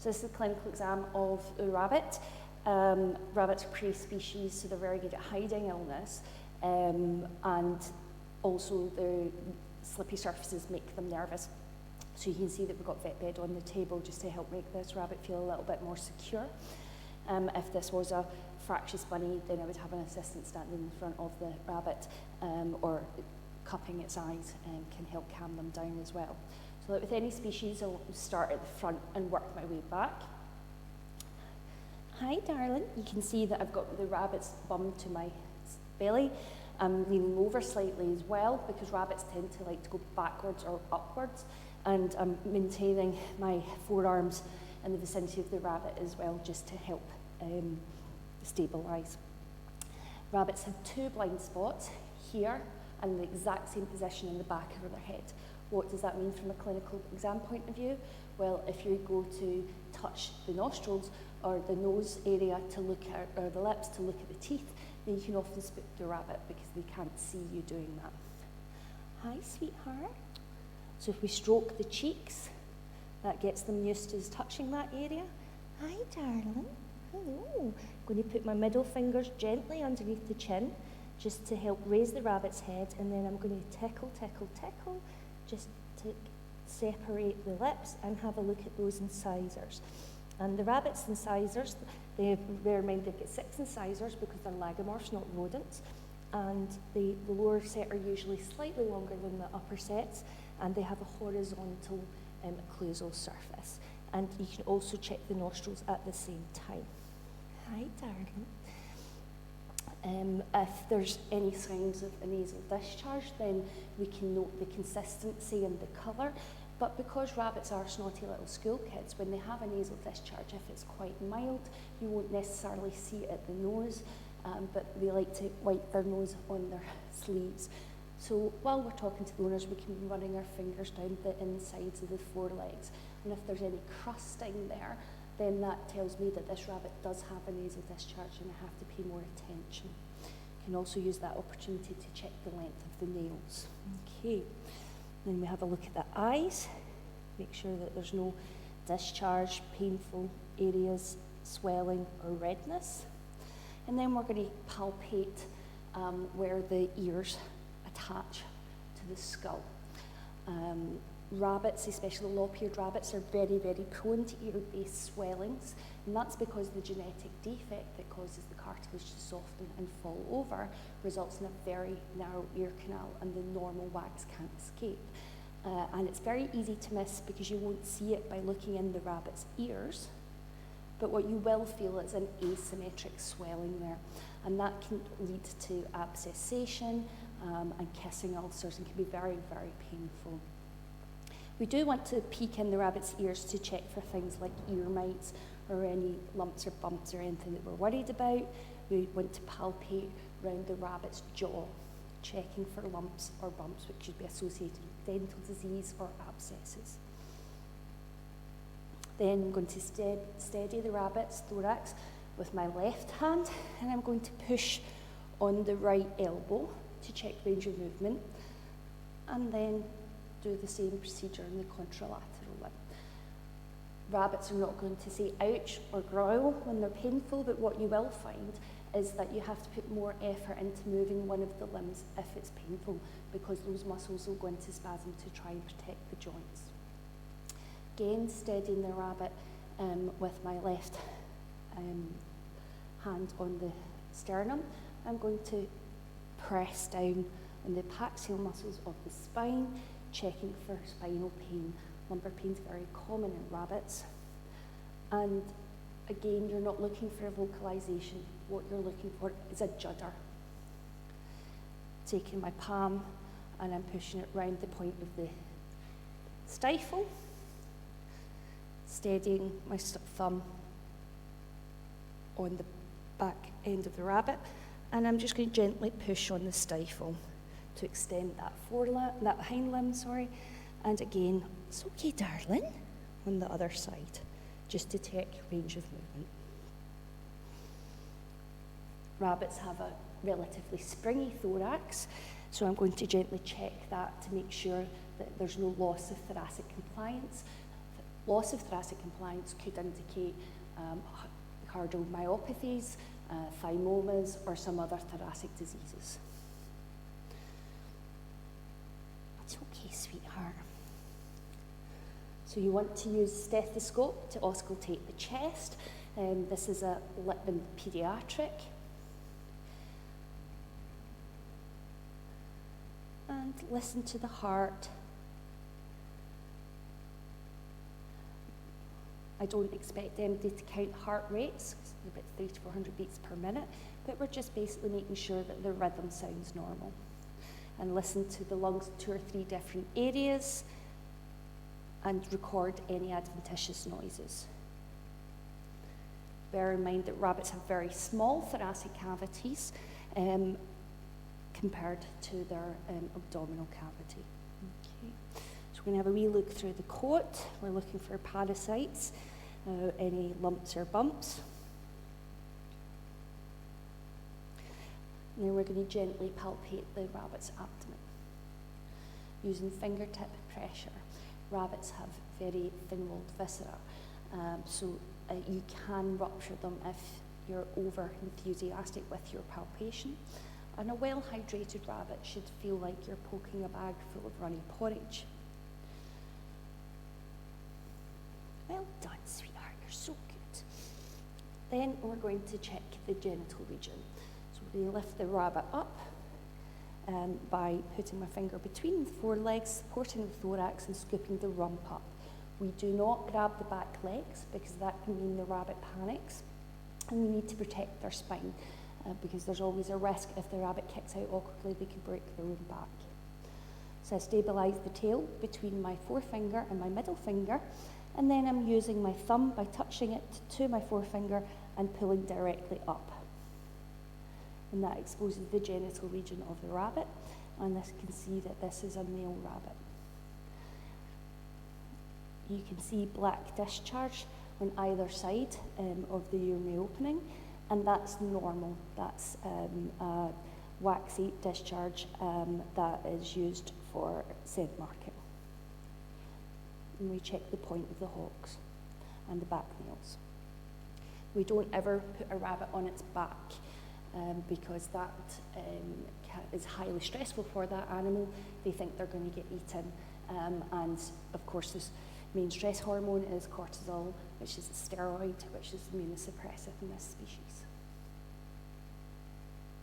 So this is a clinical exam of a rabbit. Rabbits are prey species, so they're very good at hiding illness, and also the slippy surfaces make them nervous. So you can see that we've got vet bed on the table just to help make this rabbit feel a little bit more secure. If this was a fractious bunny, then I would have an assistant standing in front of the rabbit, or cupping its eyes can help calm them down as well. So like with any species, I'll start at the front and work my way back. Hi, darling. You can see that I've got the rabbit's bum to my belly. I'm leaning over slightly as well because rabbits tend to like to go backwards or upwards, and I'm maintaining my forearms in the vicinity of the rabbit as well, just to help stabilise. Rabbits have two blind spots here and the exact same position in the back of their head. What does that mean from a clinical exam point of view? Well, if you go to touch the nostrils or the nose area to look at, or the lips to look at the teeth, then you can often spook the rabbit because they can't see you doing that. Hi, sweetheart. So if we stroke the cheeks, that gets them used to touching that area. Hi, darling. Hello. I'm going to put my middle fingers gently underneath the chin just to help raise the rabbit's head, and then I'm going to tickle, tickle, tickle, just to separate the lips and have a look at those incisors. And the rabbit's incisors, bear in mind they've got 6 incisors because they're lagomorphs, not rodents. And the lower set are usually slightly longer than the upper sets, and they have a horizontal occlusal surface. And you can also check the nostrils at the same time. Hi, darling. If there's any signs of a nasal discharge, then we can note the consistency and the colour. But because rabbits are snotty little school kids, when they have a nasal discharge, if it's quite mild, you won't necessarily see it at the nose, but they like to wipe their nose on their sleeves. So while we're talking to the owners, we can be running our fingers down the insides of the forelegs. And if there's any crusting there, then that tells me that this rabbit does have a nasal discharge and I have to pay more attention. You can also use that opportunity to check the length of the nails. Okay. Then we have a look at the eyes, make sure that there's no discharge, painful areas, swelling or redness. And then we're going to palpate where the ears attach to the skull. Rabbits, especially lop-eared rabbits, are very, very prone to ear-based swellings, and that's because the genetic defect that causes the cartilage to soften and fall over results in a very narrow ear canal, and the normal wax can't escape. And it's very easy to miss because you won't see it by looking in the rabbit's ears, but what you will feel is an asymmetric swelling there, and that can lead to abscessation and kissing ulcers and can be very, very painful. We do want to peek in the rabbit's ears to check for things like ear mites or any lumps or bumps or anything that we're worried about. We want to palpate around the rabbit's jaw, checking for lumps or bumps which should be associated with dental disease or abscesses. Then I'm going to steady the rabbit's thorax with my left hand, and I'm going to push on the right elbow to check range of movement, and then do the same procedure in the contralateral limb. Rabbits are not going to say ouch or growl when they're painful, but what you will find is that you have to put more effort into moving one of the limbs if it's painful, because those muscles will go into spasm to try and protect the joints. Again, steadying the rabbit with my left hand on the sternum. I'm going to press down on the paxial muscles of the spine, checking for spinal pain. Lumbar pain is very common in rabbits. And again, you're not looking for a vocalization. What you're looking for is a judder. Taking my palm and I'm pushing it round the point of the stifle, steadying my thumb on the back end of the rabbit, and I'm just going to gently push on the stifle to extend that hind limb, and again, it's okay, darling, on the other side, just to check range of movement. Rabbits have a relatively springy thorax, so I'm going to gently check that to make sure that there's no loss of thoracic compliance. Loss of thoracic compliance could indicate cardiomyopathies, thymomas, or some other thoracic diseases. That's okay, sweetheart. So you want to use a stethoscope to auscultate the chest. This is a Lippmann pediatric. And listen to the heart. I don't expect anybody to count heart rates, because it's about 300 to 400 beats per minute, but we're just basically making sure that the rhythm sounds normal. And listen to the lungs in 2 or 3 different areas, and record any adventitious noises. Bear in mind that rabbits have very small thoracic cavities compared to their abdominal cavity. Okay. So we're going to have a wee look through the coat. We're looking for parasites, any lumps or bumps. And then we're going to gently palpate the rabbit's abdomen using fingertip pressure. Rabbits have very thin-walled viscera, so you can rupture them if you're over-enthusiastic with your palpation. And a well-hydrated rabbit should feel like you're poking a bag full of runny porridge. Well done, sweetheart, you're so good. Then we're going to check the genital region. So we're going to lift the rabbit up by putting my finger between the forelegs, supporting the thorax and scooping the rump up. We do not grab the back legs because that can mean the rabbit panics, and we need to protect their spine because there's always a risk if the rabbit kicks out awkwardly, they could break their own back. So I stabilise the tail between my forefinger and my middle finger, and then I'm using my thumb by touching it to my forefinger and pulling directly up. And that exposes the genital region of the rabbit, and this can see that this is a male rabbit. You can see black discharge on either side of the urinary opening, and that's normal. That's a waxy discharge that is used for scent marking. And we check the point of the hocks and the back nails. We don't ever put a rabbit on its back because that is highly stressful for that animal. They think they're going to get eaten, and of course this main stress hormone is cortisol, which is a steroid, which is immunosuppressive in this species.